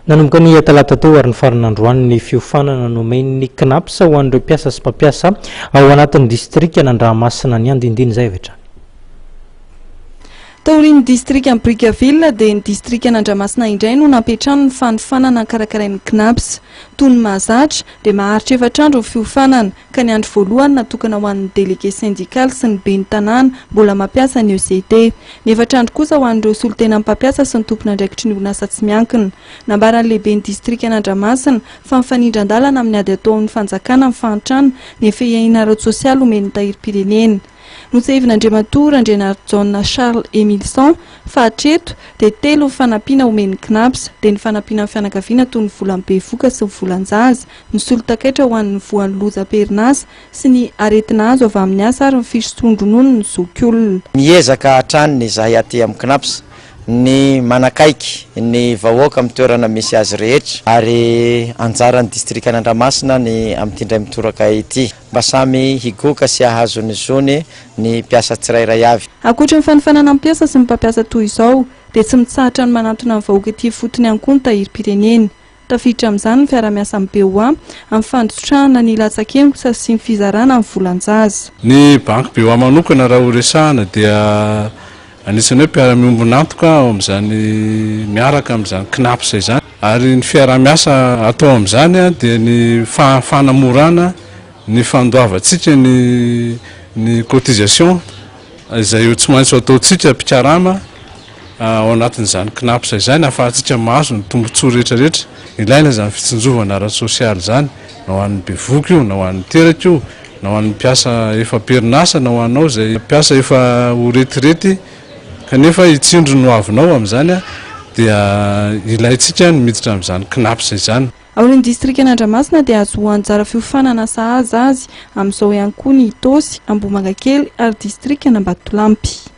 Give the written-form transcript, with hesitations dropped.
nanomboka ny talata teo ary ny faran'androany ny fiofanana nomen'ny knapsa ho an'ireo mpiasa sy mpampiasa ao anatin'ny distrika n'Andramasina ny andindiny zay vetra taorian'ny distrika amin'ny Brickaville dia ny distrika n'Andramasina indray no nampetrano ny fanofanana karakarain'ny knaps toy ny mahazatra dia maharitra efatr'andro ny fiofanana ka ny andro voalohany natokana ho an'ny délégué syndical sy ny ben'ny tanàna mbola mampiasa ny ECT ny efatr'andro kosa ho an'ireo solotena mpampiasa sy ny tompona andraikitry ny orinasa tsy miankina nambaran'ny lehibe ny distrika n'Andramasina fa mifanindran-dalana amin'ny ady atao amin'ny fanjakana amin'ny fahantrana ny efa hiaina ara-tsosialy homen'ny tahiry-pirenena Notsevin'Andriamatora Andriana John Charles Emilson fa hatreto dia telo fanampiana homen'ny knaps dia ny fanampiana amin'ny fianakaviana toy ny volan'ny bevoka sy ny volan-jaza ny solon-takaitra ho an'ny voan'ny loza perinasa sy ny aretina azo avy amin'ny asa ary ny fisondronono ny zokiolona miezaka hatranony izahay aty amin'ny knaps ny manakaiky ny vahoaka amin'ny toerana misy azy rehetra ary anjaran'ny distrika n'Andramasina ny amin'ity indray mitoraka ity mba samy higoka sy hahazo ny zony ny mpiasa tsirairay avy. Ankoatra ny fanofanana amin'ny mpiasa sy ny mpampiasa toy izao dia tsy mitsahatra ny manantona ny vahoaka ety fotony ihany koa ny tahiry-pirenena. Tafiditra amin'izany ny fiara-miasa amin'ny BOA amin'ny fandrotrahana ny latsakemboka sy ny fizarana amin'ny volan-jaza. Ny banky BOA manokana raha horesahana dia anisany hoe mpiara-miombona antoka ao amin'izany miaraka amin'izany knaps izany ary ny fiara-miasa atao amin'izany dia ny fanamorana ny fandoavantsika ny cotisation izay tsy maintsy ataontsika mpikarama ao anatin'izany knaps izany ahafahantsika mahazo ny tombontsoa rehetrarehetra ilaina izany fitsinjovana ara-tsosialy izany na ho an'ny bevoka io na ho an'ny teraka io na ho an'ny mpiasa efa perinasa na ho anao izay mpiasa efa ho retirety kanefa hitsindro no avinao amin'izany dia ilaintsika ny miditra amin'izany knaps izany. Ao amin'ny distrika n'Andramasina dia azo anjara fiofanana sahaza azy amin'izao ihany koa ny Itosy, Ambohimankakely ary distrika n'Ambatolampy.